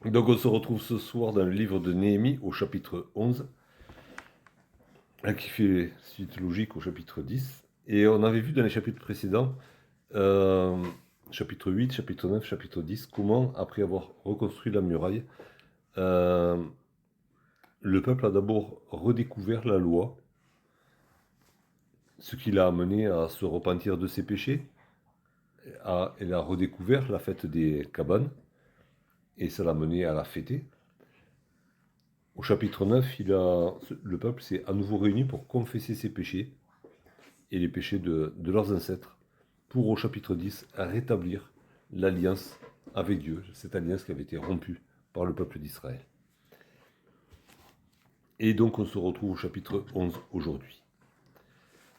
Donc on se retrouve ce soir dans le livre de Néhémie au chapitre 11, qui fait suite logique au chapitre 10. Et on avait vu dans les chapitres précédents, euh, chapitre 8, chapitre 9, chapitre 10, comment, après avoir reconstruit la muraille, euh, le peuple a d'abord redécouvert la loi, ce qui l'a amené à se repentir de ses péchés. Elle a redécouvert la fête des cabanes, et ça l'a mené à la fêter. Au chapitre 9, le peuple s'est à nouveau réuni pour confesser ses péchés et les péchés de leurs ancêtres, pour au chapitre 10 rétablir l'alliance avec Dieu, cette alliance qui avait été rompue par le peuple d'Israël. Et donc on se retrouve au chapitre 11 aujourd'hui.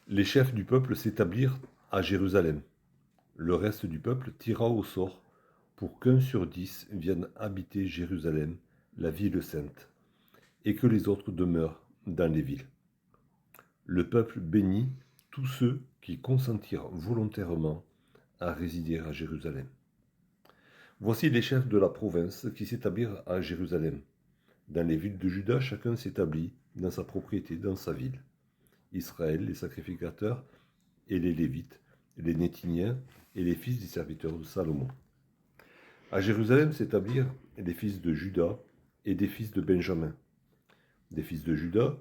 Les chefs du peuple s'établirent à Jérusalem. Le reste du peuple tira au sort pour qu'1 sur 10 vienne habiter Jérusalem, la ville sainte, et que les autres demeurent dans les villes. Le peuple bénit tous ceux qui consentirent volontairement à résider à Jérusalem. Voici les chefs de la province qui s'établirent à Jérusalem. Dans les villes de Juda, chacun s'établit dans sa propriété, dans sa ville. Israël, les sacrificateurs et les Lévites, les Néthiniens et les fils des serviteurs de Salomon. À Jérusalem s'établirent les fils de Juda et des fils de Benjamin. Des fils de Juda,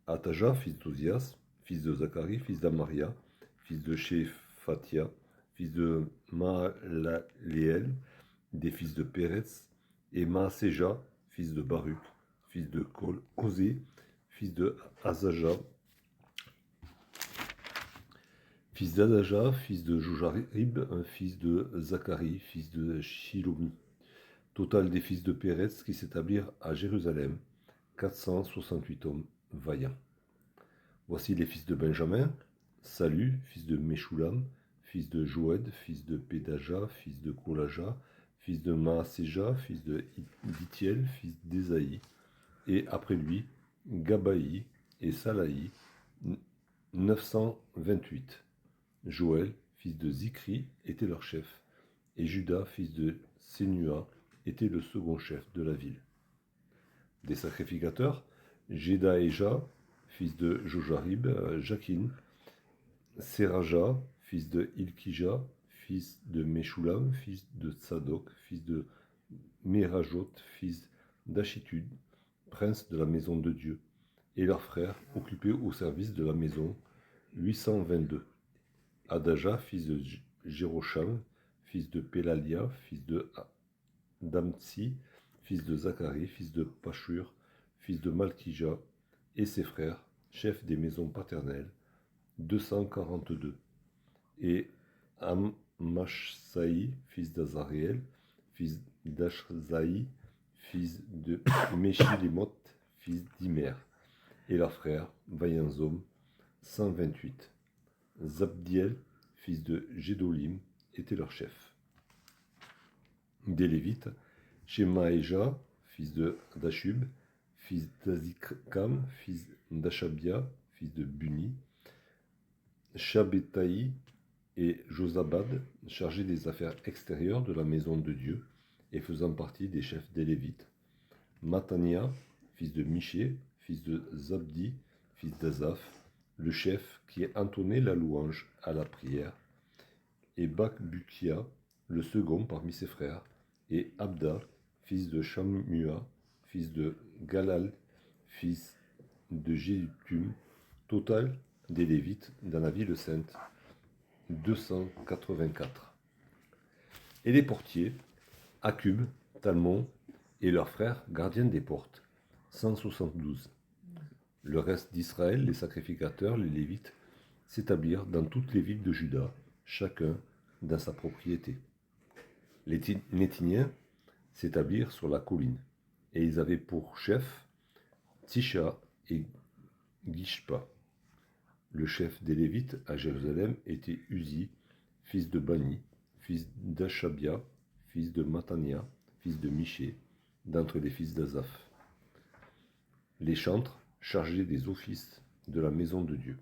Ataja, fils d'Ozias, fils de Zacharie, fils d'Amaria, fils de Shephatia, fils de Maalaleel, des fils de Pérez, et Maaseja, fils de Baruch, fils de Osé, fils de Azaja, fils d'Adaja, fils de Jojarib, fils de Zacharie, fils de Shilomi. Total des fils de Pérez qui s'établirent à Jérusalem, 468 hommes vaillants. Voici les fils de Benjamin, Salu, fils de Meshulam, fils de Joed, fils de Pédaja, fils de Kolaja, fils de Maaseja, fils de Dithiel, fils d'Ésaïe, et après lui, Gabaï et Salaï, 928. Joël, fils de Zikri, était leur chef, et Judas, fils de Sénua, était le second chef de la ville. Des sacrificateurs, Jedaéja, fils de Jojarib, Jakin, Seraja, fils de Ilkija, fils de Meshulam, fils de Tsadok, fils de Merajot, fils d'Achitude, prince de la maison de Dieu, et leurs frères occupés au service de la maison, 822. Adaja, fils de Jérocham, fils de Pélalia, fils de Damtsi, fils de Zacharie, fils de Pashur, fils de Malkija, et ses frères, chefs des maisons paternelles, 242. Et Amashsaï, fils d'Azariel, fils d'Ashzaï, fils de Meshilémoth, fils d'Imer, et leurs frères, vaillants hommes, 128. Zabdiel, fils de Gédolim, était leur chef. Des Lévites, Shemaéja, fils de Dashub, fils d'Azikam, fils d'Achabia, fils de Buni, Shabetaï et Josabad, chargés des affaires extérieures de la maison de Dieu et faisant partie des chefs des Lévites, Matania, fils de Miché, fils de Zabdi, fils d'Azaph, le chef qui entonnait la louange à la prière, et Bakbukia, le second parmi ses frères, et Abda, fils de Shammua, fils de Galal, fils de Jédutum, total des Lévites dans la ville sainte, 284. Et les portiers, Akub, Talmon et leurs frères gardiens des portes, 172. Le reste d'Israël, les sacrificateurs, les Lévites, s'établirent dans toutes les villes de Juda, chacun dans sa propriété. Les Néthiniens s'établirent sur la colline, et ils avaient pour chef Tisha et Gishpa. Le chef des Lévites à Jérusalem était Uzi, fils de Bani, fils d'Achabia, fils de Matania, fils de Miché, d'entre les fils d'Azaph. Les chantres chargés des offices de la maison de Dieu.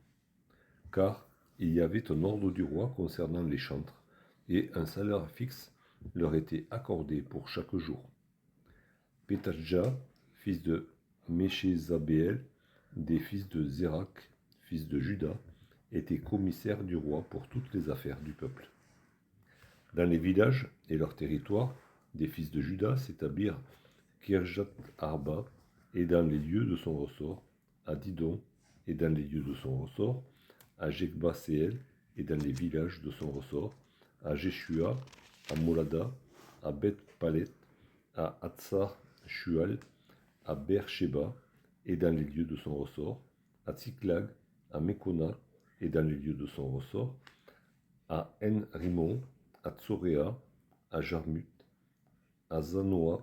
Car il y avait un ordre du roi concernant les chantres, et un salaire fixe leur était accordé pour chaque jour. Petadja, fils de Méchézabéel, des fils de Zérak, fils de Juda, était commissaire du roi pour toutes les affaires du peuple. Dans les villages et leurs territoires, des fils de Juda s'établirent Kirjat Arba et dans les lieux de son ressort, à Didon et dans les lieux de son ressort, à Jekba-Seel et dans les villages de son ressort, à Jeshua, à Molada, à Beth-Palet, à Hatsar Shual, à Beersheba et dans les lieux de son ressort, à Tsiklag, à Mekona et dans les lieux de son ressort, à En-Rimon, à Tsoréa, à Jarmut, à Zanoa,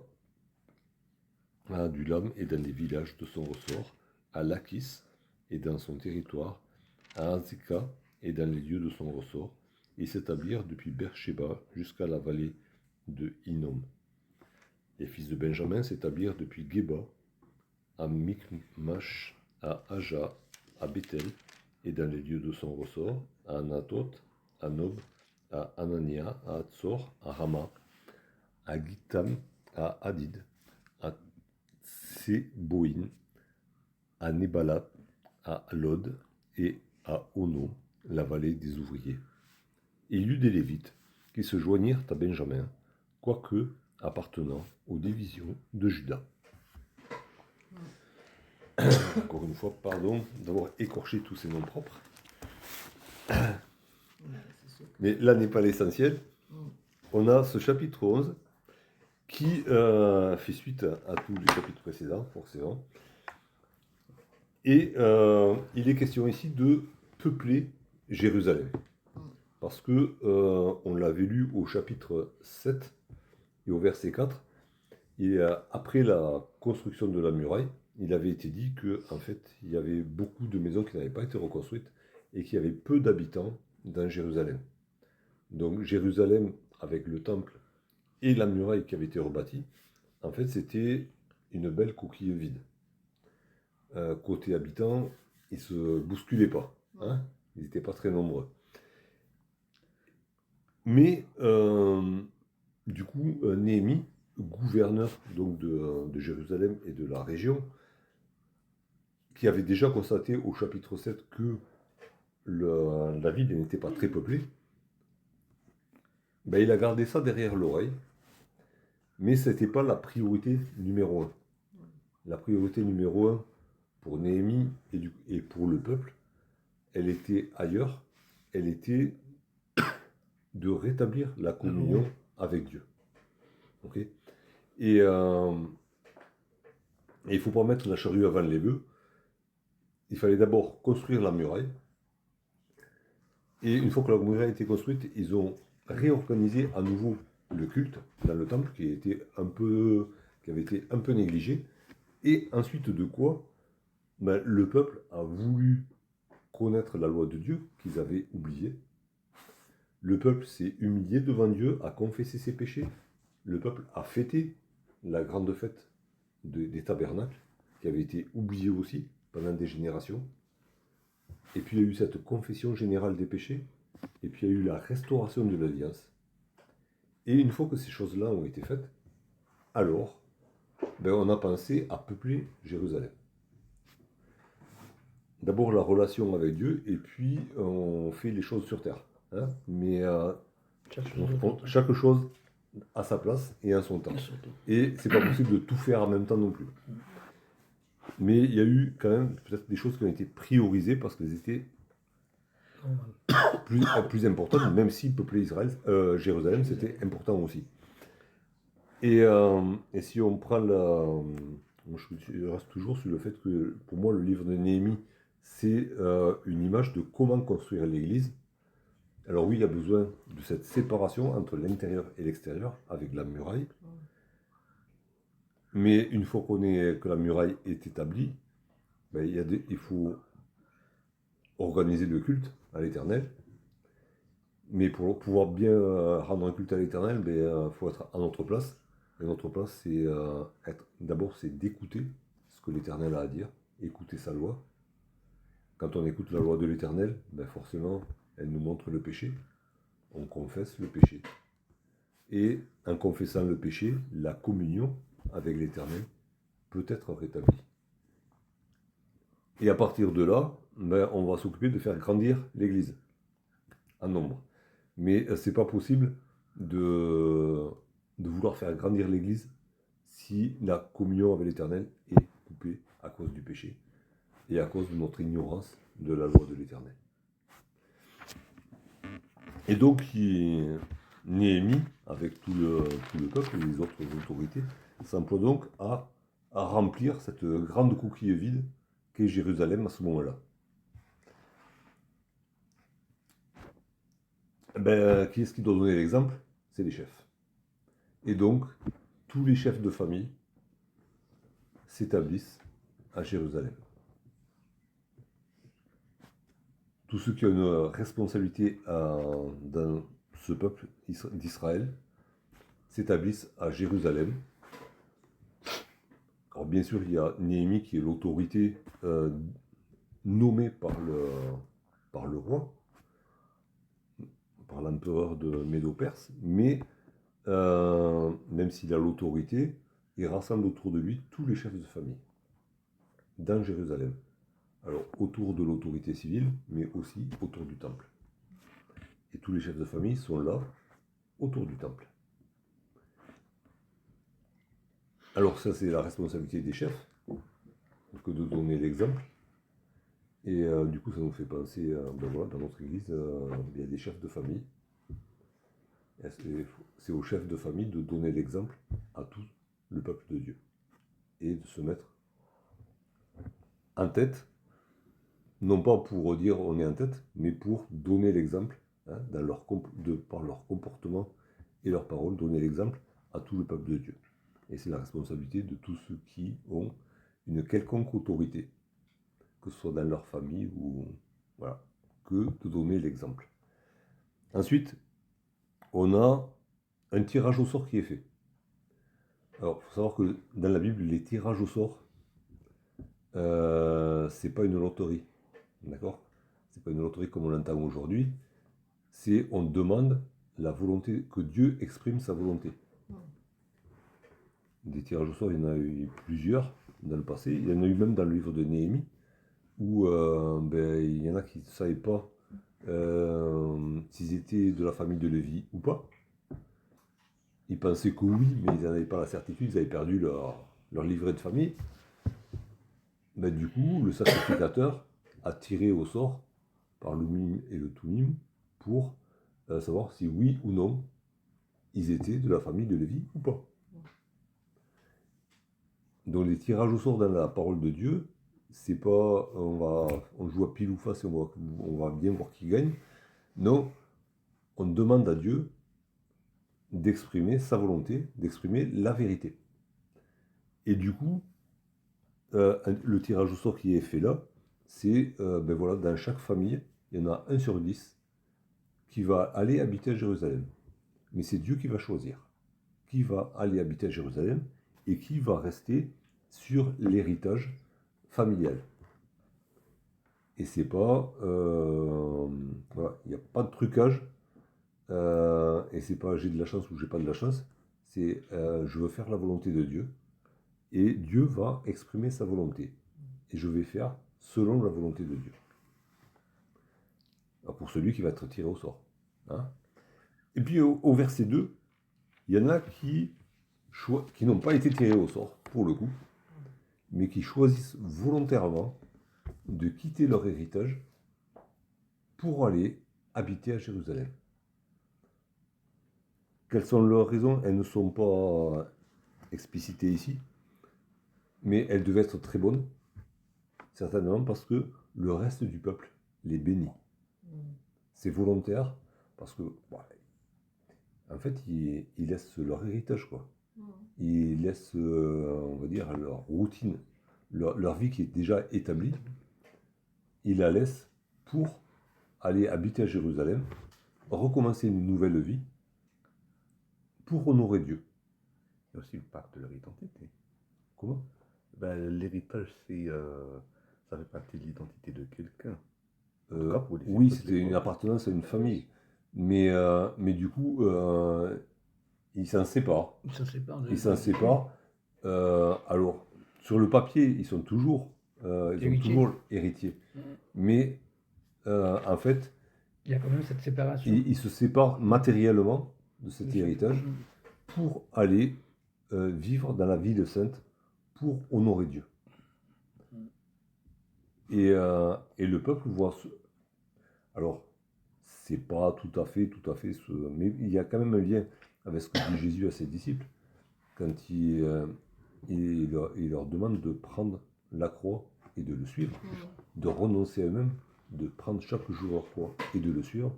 à Adulam et dans les villages de son ressort, à Lachis et dans son territoire, à Azeka et dans les lieux de son ressort, et s'établirent depuis Beersheba jusqu'à la vallée de Hinnom. Les fils de Benjamin s'établirent depuis Geba, à Michmash, à Aja, à Bethel, et dans les lieux de son ressort, à Anatot, à Nob, à Anania, à Hatzor, à Rama, à Gittam, à Hadid, à Tseboïn, à Nebalat, à Lod et à Ono, la vallée des ouvriers. Il y eut des Lévites qui se joignirent à Benjamin, quoique appartenant aux divisions de Juda. Encore une fois, pardon d'avoir écorché tous ces noms propres. Mais là n'est pas l'essentiel. On a ce chapitre 11 qui fait suite à tous les chapitres précédents, forcément. Et il est question ici de peupler Jérusalem. Parce que on l'avait lu au chapitre 7 et au verset 4. Et après la construction de la muraille, il avait été dit que en fait, il y avait beaucoup de maisons qui n'avaient pas été reconstruites et qu'il y avait peu d'habitants dans Jérusalem. Donc Jérusalem, avec le temple et la muraille qui avait été rebâtie, en fait, c'était une belle coquille vide. Côté habitants, ils ne se bousculaient pas. Hein, ils n'étaient pas très nombreux. Mais du coup, Néhémie, gouverneur donc de Jérusalem et de la région, qui avait déjà constaté au chapitre 7 que la ville n'était pas très peuplée, ben, il a gardé ça derrière l'oreille, mais ce n'était pas la priorité numéro 1. La priorité numéro 1 pour Néhémie et pour le peuple, elle était ailleurs, elle était de rétablir la communion avec Dieu. Okay, et il ne faut pas mettre la charrue avant les bœufs. Il fallait d'abord construire la muraille. Et une fois que la muraille a été construite, ils ont réorganisé à nouveau le culte dans le temple qui avait été un peu négligé. Et ensuite de quoi, ben, le peuple a voulu connaître la loi de Dieu qu'ils avaient oubliée. Le peuple s'est humilié devant Dieu, a confessé ses péchés. Le peuple a fêté la grande fête des tabernacles, qui avait été oubliée aussi pendant des générations. Et puis il y a eu cette confession générale des péchés, et puis il y a eu la restauration de l'alliance. Et une fois que ces choses-là ont été faites, alors, ben, on a pensé à peupler Jérusalem. D'abord la relation avec Dieu, et puis on fait les choses sur terre. Hein, mais chaque chose à sa place et à son temps. Et c'est pas possible de tout faire en même temps non plus. Mais il y a eu quand même peut-être des choses qui ont été priorisées parce qu'elles étaient plus importantes, même si peupler Jérusalem, c'était important aussi. Et si on prend je reste toujours sur le fait que pour moi le livre de Néhémie, c'est une image de comment construire l'église. Alors oui, il y a besoin de cette séparation entre l'intérieur et l'extérieur avec la muraille. Mais une fois que la muraille est établie, ben, il faut organiser le culte à l'Éternel. Mais pour pouvoir bien rendre un culte à l'Éternel, il faut être à notre place. Et notre place, c'est d'écouter ce que l'Éternel a à dire, écouter sa loi. Quand on écoute la loi de l'Éternel, ben forcément, elle nous montre le péché. On confesse le péché. Et en confessant le péché, la communion avec l'Éternel peut être rétabli. Et à partir de là, on va s'occuper de faire grandir l'Église en nombre. Mais c'est pas possible de vouloir faire grandir l'Église si la communion avec l'Éternel est coupée à cause du péché et à cause de notre ignorance de la loi de l'Éternel. Et donc, Néhémie, avec tout le peuple et les autres autorités, s'emploie donc à remplir cette grande coquille vide qu'est Jérusalem à ce moment-là. Qui est-ce qui doit donner l'exemple? C'est les chefs. Et donc, tous les chefs de famille s'établissent à Jérusalem. Tous ceux qui ont une responsabilité dans ce peuple d'Israël s'établissent à Jérusalem. Alors bien sûr, il y a Néhémie qui est l'autorité nommée par le roi, par l'empereur de Médo-Perse, mais même s'il a l'autorité, il rassemble autour de lui tous les chefs de famille dans Jérusalem. Alors autour de l'autorité civile, mais aussi autour du temple. Et tous les chefs de famille sont là, autour du temple. Alors ça, c'est la responsabilité des chefs, que de donner l'exemple. Et du coup, ça nous fait penser, dans notre église, il y a des chefs de famille. C'est aux chefs de famille de donner l'exemple à tout le peuple de Dieu. Et de se mettre en tête, non pas pour dire on est en tête, mais pour donner l'exemple, par leur comportement et leurs paroles, donner l'exemple à tout le peuple de Dieu. Et c'est la responsabilité de tous ceux qui ont une quelconque autorité, que ce soit dans leur famille ou voilà, que de donner l'exemple. Ensuite, on a un tirage au sort qui est fait. Alors, il faut savoir que dans la Bible, les tirages au sort, c'est pas une loterie, d'accord? C'est pas une loterie comme on l'entend aujourd'hui. C'est on demande la volonté, que Dieu exprime sa volonté. Des tirages au sort, il y en a eu plusieurs dans le passé. Il y en a eu même dans le livre de Néhémie, où il y en a qui ne savaient pas s'ils étaient de la famille de Lévi ou pas. Ils pensaient que oui, mais ils n'avaient pas la certitude, ils avaient perdu leur livret de famille. Du coup, le sacrificateur a tiré au sort par l'Urim et le Thummim pour savoir si oui ou non ils étaient de la famille de Lévi ou pas. Donc les tirages au sort dans la parole de Dieu, c'est pas on joue à pile ou face et on va bien voir qui gagne. Non, on demande à Dieu d'exprimer sa volonté, d'exprimer la vérité. Et du coup, le tirage au sort qui est fait là, c'est dans chaque famille, il y en a 1 sur 10 qui va aller habiter à Jérusalem. Mais c'est Dieu qui va choisir qui va aller habiter à Jérusalem et qui va rester sur l'héritage familial. Et c'est pas, il n'y a pas de trucage, et c'est pas j'ai de la chance ou j'ai pas de la chance, c'est je veux faire la volonté de Dieu, et Dieu va exprimer sa volonté, et je vais faire selon la volonté de Dieu. Alors pour celui qui va être tiré au sort. Hein. Et puis au verset 2, il y en a qui n'ont pas été tirés au sort, pour le coup, mais qui choisissent volontairement de quitter leur héritage pour aller habiter à Jérusalem. Quelles sont leurs raisons? Elles ne sont pas explicitées ici, mais elles devaient être très bonnes, certainement parce que le reste du peuple les bénit. C'est volontaire, parce que, en fait, ils laissent leur héritage, quoi. Ils laissent, on va dire, leur routine, leur vie qui est déjà établie, ils la laissent pour aller habiter à Jérusalem, recommencer une nouvelle vie, pour honorer Dieu. Il y a aussi le pacte de leur identité. Comment? L'héritage, ça fait partie de l'identité de quelqu'un. Oui, c'était une appartenance à une famille. Mais du coup, ils s'en séparent. Ils s'en séparent Alors, sur le papier, ils sont toujours, Héritiers. héritiers. Mais en fait, Il y a quand même cette séparation. ils se séparent matériellement de cet Monsieur. héritage pour aller vivre dans la ville sainte pour honorer Dieu. Et le peuple voit ce... Alors, c'est pas tout à fait ce... Mais il y a quand même un lien avec ce que dit Jésus à ses disciples quand il leur demande de prendre la croix et de le suivre, de renoncer à eux-mêmes, de prendre chaque jour leur croix et de le suivre.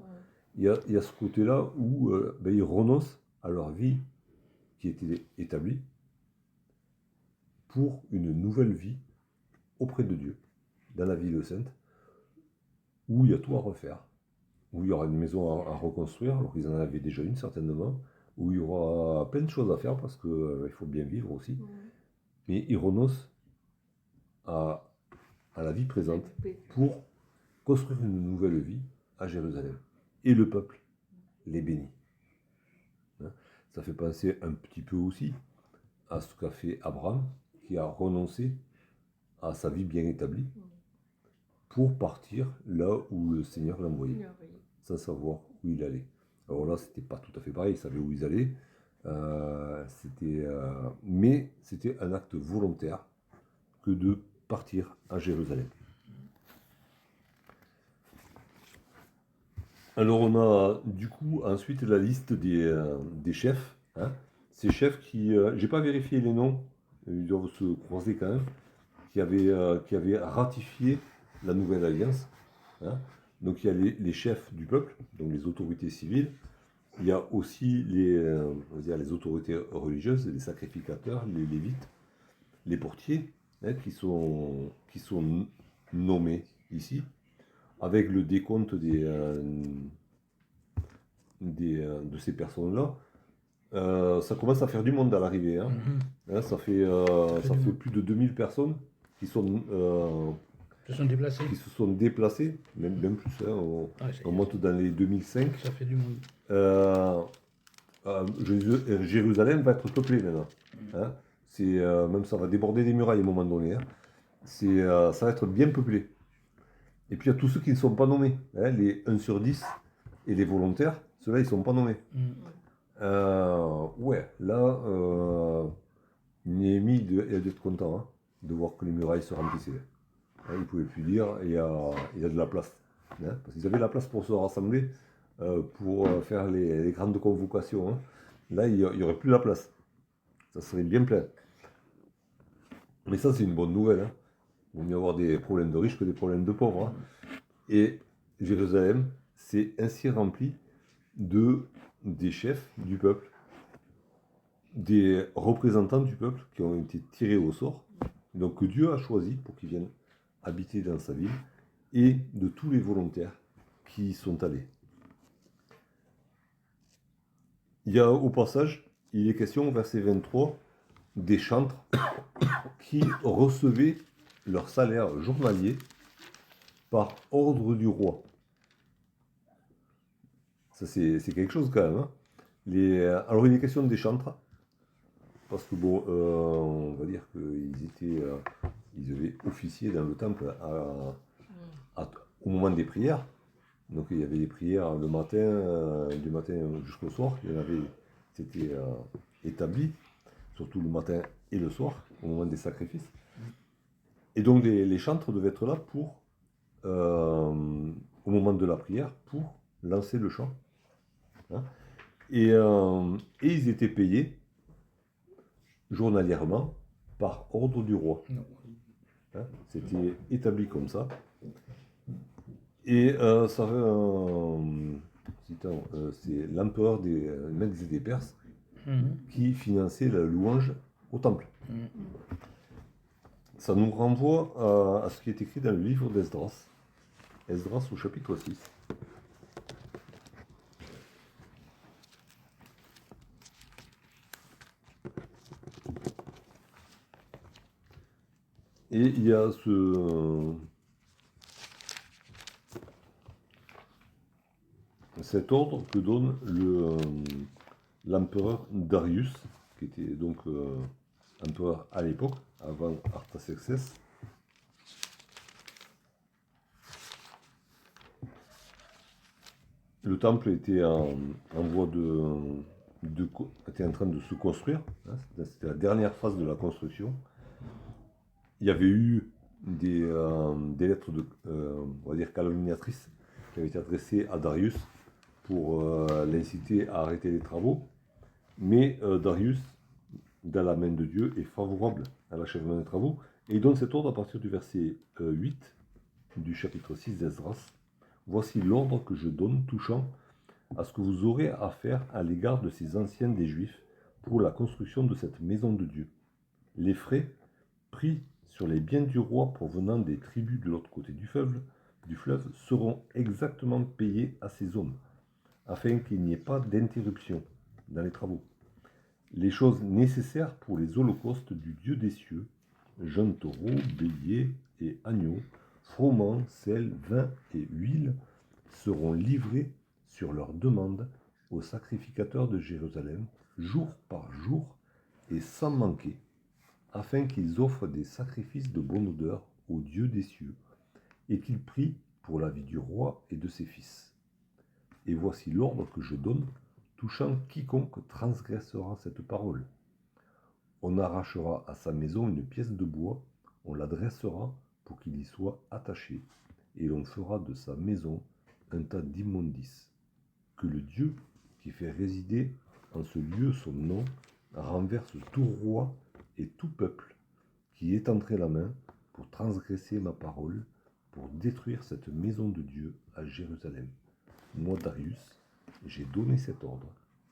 Il y a ce côté-là où ils renoncent à leur vie qui était établie pour une nouvelle vie auprès de Dieu, dans la ville sainte, où il y a tout à refaire, où il y aura une maison à reconstruire, alors qu'ils en avaient déjà une certainement, où il y aura plein de choses à faire parce qu'il faut bien vivre aussi. Mais ils renoncent à la vie présente pour construire une nouvelle vie à Jérusalem. Et le peuple les bénit. Ça fait penser un petit peu aussi à ce qu'a fait Abraham, qui a renoncé à sa vie bien établie pour partir là où le Seigneur l'envoyait, sans savoir où il allait. Alors là, c'était pas tout à fait pareil, ils savaient où ils allaient, mais c'était un acte volontaire que de partir à Jérusalem. Alors on a du coup ensuite la liste des chefs. Hein. Ces chefs qui, j'ai pas vérifié les noms, ils doivent se croiser quand même, qui avaient ratifié la nouvelle alliance. Hein. Donc il y a les chefs du peuple, donc les autorités civiles. Il y a aussi les autorités religieuses, les sacrificateurs, les lévites, les portiers, hein, qui sont nommés ici, avec le décompte de ces personnes-là. Ça commence à faire du monde à l'arrivée. Hein. Hein, ça fait plus de 2000 personnes qui Se sont déplacés. qui se sont déplacées, même plus. Hein, on monte dans les 2005. Ça fait du monde. Jérusalem va être peuplée maintenant. Hein. Même ça va déborder des murailles à un moment donné. Hein. Ça va être bien peuplé. Et puis il y a tous ceux qui ne sont pas nommés. Hein, les 1 sur 10 et les volontaires, ceux-là ils ne sont pas nommés. Ouais, là, Néhémie, il a dû être content hein, de voir que les murailles se remplissaient. Hein, il ne pouvait plus dire, il y a de la place. Hein, parce qu'ils avaient la place pour se rassembler, pour faire les grandes convocations. Hein. Là, il n'y aurait plus la place. Ça serait bien plein. Mais ça, c'est une bonne nouvelle. Hein. Il vaut mieux avoir des problèmes de riches que des problèmes de pauvres. Hein. Et Jérusalem s'est ainsi rempli des chefs du peuple, des représentants du peuple qui ont été tirés au sort, donc que Dieu a choisi pour qu'ils viennent habiter dans sa ville, et de tous les volontaires qui y sont allés. Il y a au passage, il est question au verset 23 des chantres qui recevaient leur salaire journalier par ordre du roi. Ça c'est quelque chose quand même. Hein. Alors il est question des chantres, parce que bon, on va dire qu'ils devaient officier dans le temple au moment des prières. Donc il y avait des prières le matin, du matin jusqu'au soir. Il y en avait, c'était établi, surtout le matin et le soir, au moment des sacrifices. Et donc les chantres devaient être là pour, au moment de la prière, pour lancer le chant. Hein. Et ils étaient payés journalièrement par ordre du roi. Hein, c'était établi comme ça. Et c'est l'empereur des Mèdes et des Perses qui finançait la louange au temple. Ça nous renvoie à ce qui est écrit dans le livre d'Esdras. Esdras au chapitre 6. Et il y a cet ordre que donne l'empereur Darius, qui était donc empereur à l'époque, avant Artaxerxès. Le temple était en voie était en train de se construire. Hein, c'était la dernière phase de la construction. Il y avait eu des lettres on va dire calomniatrices qui avaient été adressées à Darius pour l'inciter à arrêter les travaux. Mais Darius, dans la main de Dieu, est favorable à l'achèvement des travaux. Et il donne cet ordre à partir du verset 8 du chapitre 6 d'Esdras. Voici l'ordre que je donne touchant à ce que vous aurez à faire à l'égard de ces anciens des Juifs pour la construction de cette maison de Dieu. Les frais pris sur les biens du roi provenant des tribus de l'autre côté du fleuve seront exactement payés à ces hommes, afin qu'il n'y ait pas d'interruption dans les travaux. Les choses nécessaires pour les holocaustes du Dieu des cieux, jeunes taureaux, béliers et agneaux, froment, sel, vin et huile, seront livrés sur leur demande aux sacrificateurs de Jérusalem, jour par jour et sans manquer, afin qu'ils offrent des sacrifices de bonne odeur au Dieu des cieux, et qu'ils prient pour la vie du roi et de ses fils. Et voici l'ordre que je donne, touchant quiconque transgressera cette parole. On arrachera à sa maison une pièce de bois, on la dressera pour qu'il y soit attaché, et l'on fera de sa maison un tas d'immondices. Que le Dieu qui fait résider en ce lieu son nom renverse tout roi et tout peuple qui étendrait la main pour transgresser ma parole, pour détruire cette maison de Dieu à Jérusalem. Moi, Darius, j'ai donné cet ordre,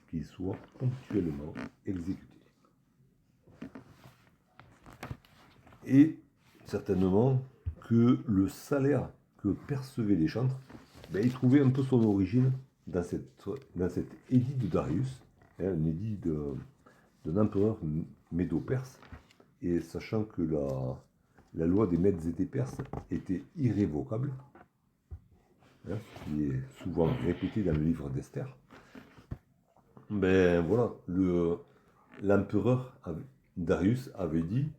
qu'il soit ponctuellement exécuté. Et certainement que le salaire que percevaient les chantres, il trouvait un peu son origine dans cet édit de Darius, un édit d'un empereur médo-perse, et sachant que la loi des Mèdes et des Perses était irrévocable, qui est souvent répété dans le livre d'Esther, voilà, l'empereur Darius avait dit: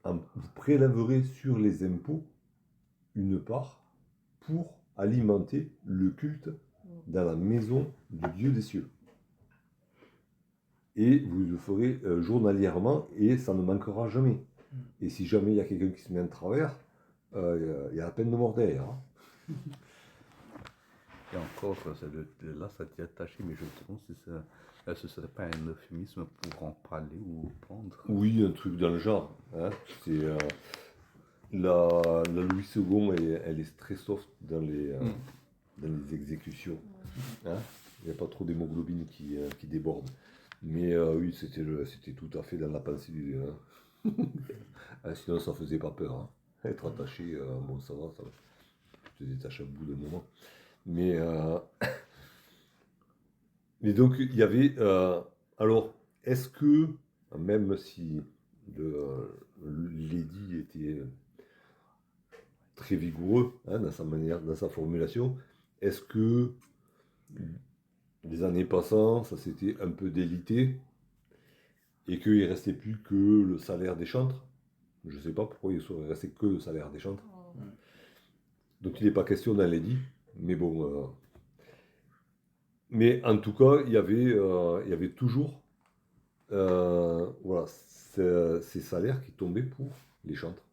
vous prélèverez sur les impôts une part pour alimenter le culte dans la maison du Dieu des cieux. Et vous le ferez journalièrement et ça ne manquera jamais. Et si jamais il y a quelqu'un qui se met en travers, il y a la peine de mort derrière. Hein. Et encore, là, ça t'y est attaché, mais je me demande si ce ne serait pas un euphémisme pour en parler ou prendre. Oui, un truc dans le genre. Hein. C'est, la Louis II, elle est très soft dans les exécutions. Hein. Il n'y a pas trop d'hémoglobine qui déborde. Mais oui, c'était tout à fait dans la pensée du... sinon, ça faisait pas peur. Hein. Être attaché, bon, ça va, tu te détaches à bout d'un moment. Mais donc, il y avait... alors, est-ce que, même si l'édit était très vigoureux dans sa manière, dans sa formulation, est-ce que les années passant, ça s'était un peu délité et qu'il ne restait plus que le salaire des chantres? Je ne sais pas pourquoi il serait resté que le salaire des chantres. Donc il n'est pas question dans l'édit, mais bon. Mais en tout cas, il y avait toujours voilà, ces salaires qui tombaient pour les chantres,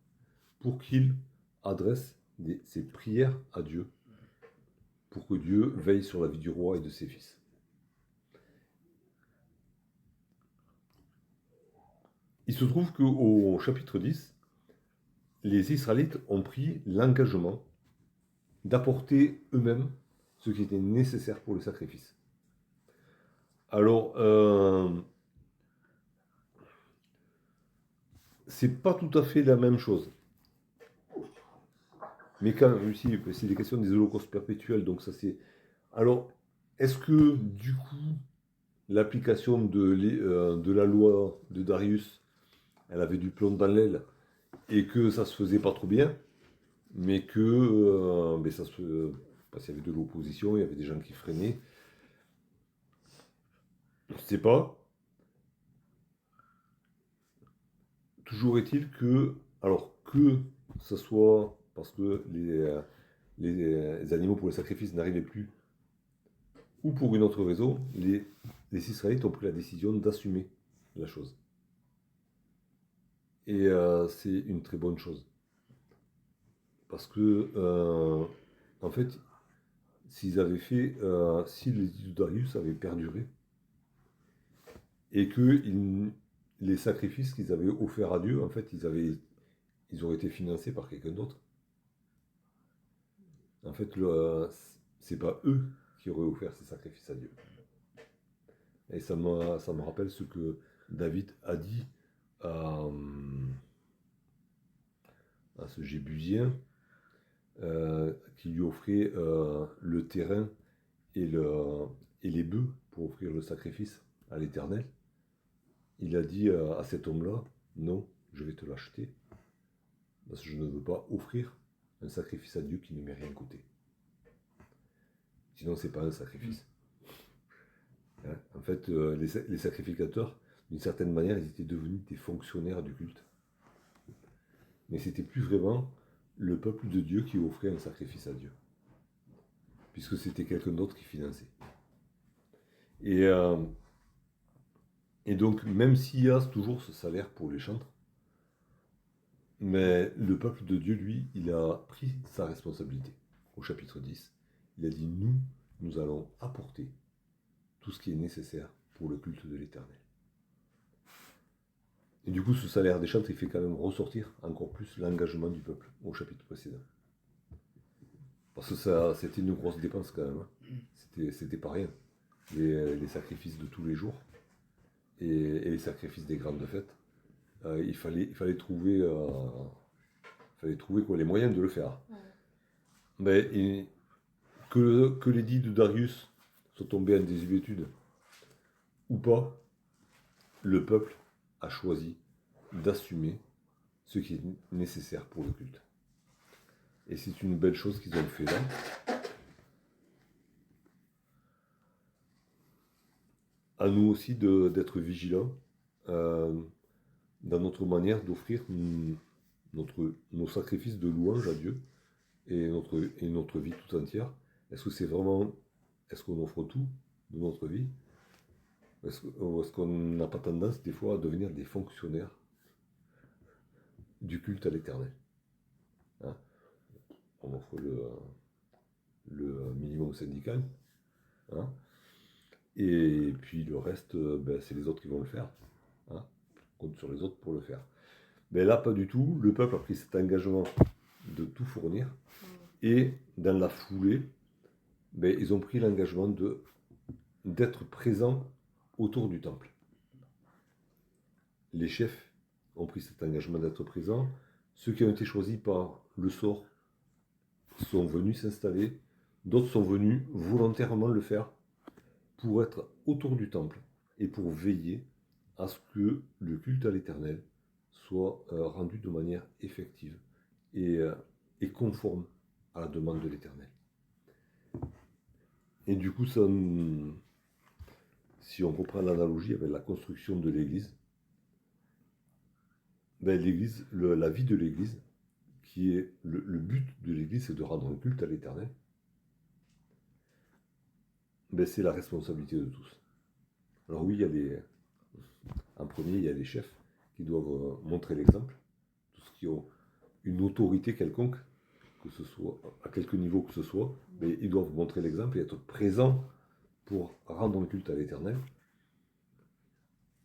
pour qu'ils adressent ces prières à Dieu, pour que Dieu veille sur la vie du roi et de ses fils. Il se trouve qu'au chapitre 10, les Israélites ont pris l'engagement d'apporter eux-mêmes ce qui était nécessaire pour le sacrifice. Alors, c'est pas tout à fait la même chose. Mais quand même, aussi, c'est des questions des holocaustes perpétuels, donc ça c'est... Alors, est-ce que, du coup, l'application de la loi de Darius, elle avait du plomb dans l'aile, et que ça se faisait pas trop bien, mais que ça se... parce qu'il y avait de l'opposition, il y avait des gens qui freinaient. Je sais pas. toujours est-il que, alors que ce soit parce que les animaux pour le sacrifice n'arrivaient plus, ou pour une autre raison, les Israélites ont pris la décision d'assumer la chose. Et c'est une très bonne chose. Parce que, en fait, s'ils avaient fait, si l'édit de Darius avait perduré, et que les sacrifices qu'ils avaient offerts à Dieu, en fait, ils auraient été financés par quelqu'un d'autre. En fait, c'est pas eux qui auraient offert ces sacrifices à Dieu. Et ça me rappelle ce que David a dit à ce Jébusien qui lui offrait le terrain et les bœufs pour offrir le sacrifice à l'Éternel. Il a dit à cet homme-là, non, je vais te l'acheter, parce que je ne veux pas offrir un sacrifice à Dieu qui ne m'ait rien coûté. Sinon, c'est pas un sacrifice. Hein? En fait, les sacrificateurs, d'une certaine manière, ils étaient devenus des fonctionnaires du culte. Mais c'était plus vraiment le peuple de Dieu qui offrait un sacrifice à Dieu, puisque c'était quelqu'un d'autre qui finançait. Et donc, même s'il y a toujours ce salaire pour les chantres, mais le peuple de Dieu, lui, il a pris sa responsabilité. Au chapitre 10, il a dit, nous allons apporter tout ce qui est nécessaire pour le culte de l'Éternel. Et du coup, ce salaire des chantres, il fait quand même ressortir encore plus l'engagement du peuple au chapitre précédent. Parce que c'était une grosse dépense quand même. Hein. C'était pas rien. Les sacrifices de tous les jours et les sacrifices des grandes fêtes. Il fallait trouver quoi, les moyens de le faire. Ouais. Mais que l'édit de Darius soit tombé en désuétude ou pas, le peuple a choisi d'assumer ce qui est nécessaire pour le culte. Et c'est une belle chose qu'ils ont fait là. À nous aussi d'être vigilants dans notre manière d'offrir nos sacrifices de louange à Dieu et notre vie tout entière. Est-ce qu'on offre tout de notre vie? Est-ce qu'on n'a pas tendance des fois à devenir des fonctionnaires du culte à l'Éternel? Hein? On offre le minimum syndical. Hein? Et puis le reste, c'est les autres qui vont le faire. Hein? On compte sur les autres pour le faire. Mais là, pas du tout. Le peuple a pris cet engagement de tout fournir. Et dans la foulée, ils ont pris l'engagement d'être présents autour du temple. Les chefs ont pris cet engagement d'être présents. Ceux qui ont été choisis par le sort sont venus s'installer. D'autres sont venus volontairement le faire pour être autour du temple et pour veiller à ce que le culte à l'Éternel soit rendu de manière effective et conforme à la demande de l'Éternel. Et du coup, si on reprend l'analogie avec la construction de l'Église, l'Église, la vie de l'Église, qui est le but de l'Église, c'est de rendre un culte à l'Éternel. C'est la responsabilité de tous. Alors oui, en premier, il y a les chefs qui doivent montrer l'exemple, tous qui ont une autorité quelconque, que ce soit à quelque niveau que ce soit, mais ils doivent montrer l'exemple et être présents pour rendre un culte à l'Éternel.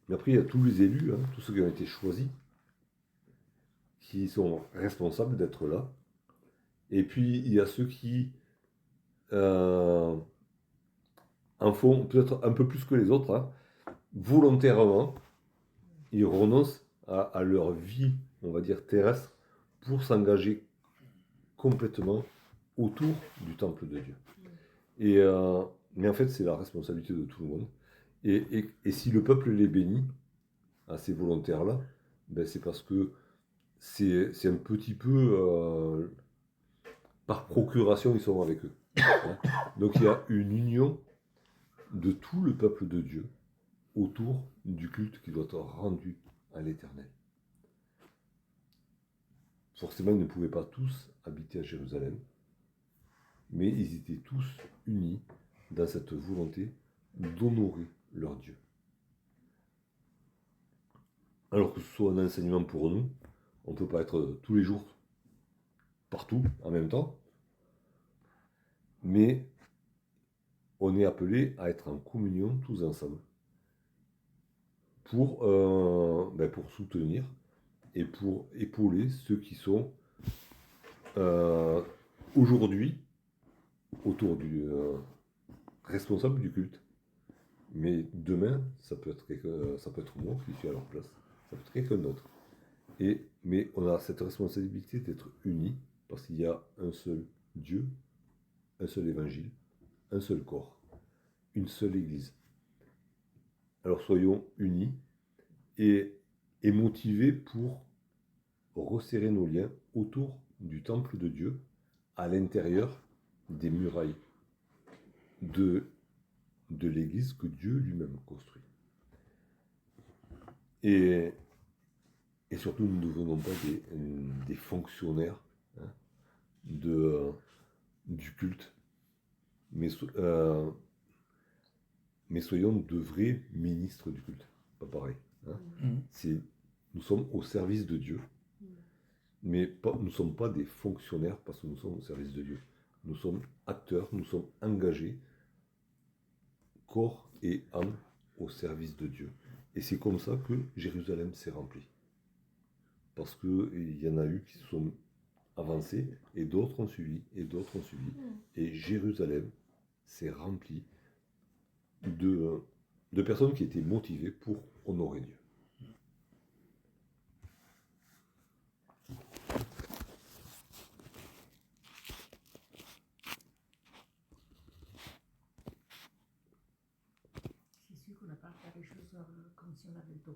Mais après, il y a tous les élus, hein, tous ceux qui ont été choisis, qui sont responsables d'être là. Et puis, il y a ceux qui en font peut-être un peu plus que les autres, hein, volontairement, ils renoncent à leur vie, on va dire, terrestre, pour s'engager complètement autour du temple de Dieu. Mais en fait, c'est la responsabilité de tout le monde. Et si le peuple les bénit, à ces volontaires-là, c'est parce que c'est un petit peu par procuration, ils sont avec eux. Hein. Donc il y a une union de tout le peuple de Dieu autour du culte qui doit être rendu à l'Éternel. forcément, ils ne pouvaient pas tous habiter à Jérusalem, mais ils étaient tous unis dans cette volonté d'honorer leur Dieu. Alors que ce soit un enseignement pour nous, on ne peut pas être tous les jours, partout, en même temps, mais on est appelé à être en communion tous ensemble pour soutenir et pour épauler ceux qui sont aujourd'hui autour du responsable du culte. Mais demain, ça peut être moi qui suis à leur place, ça peut être quelqu'un d'autre. Mais on a cette responsabilité d'être unis parce qu'il y a un seul Dieu, un seul évangile, un seul corps, une seule Église. Alors soyons unis et motivés pour resserrer nos liens autour du temple de Dieu, à l'intérieur des murailles de l'Église que Dieu lui-même construit. Et surtout, nous ne devenons pas des fonctionnaires du culte, mais soyons de vrais ministres du culte. Pas pareil. Nous sommes au service de Dieu, mais nous ne sommes pas des fonctionnaires parce que nous sommes au service de Dieu. Nous sommes acteurs, nous sommes engagés, corps et âme, au service de Dieu. Et c'est comme ça que Jérusalem s'est remplie. Parce qu'il y en a eu qui se sont avancés, et d'autres ont suivi, et d'autres ont suivi. Et Jérusalem s'est remplie de personnes qui étaient motivées pour honorer Dieu. C'est sûr qu'on n'a pas fait les choses comme si on avait le temps.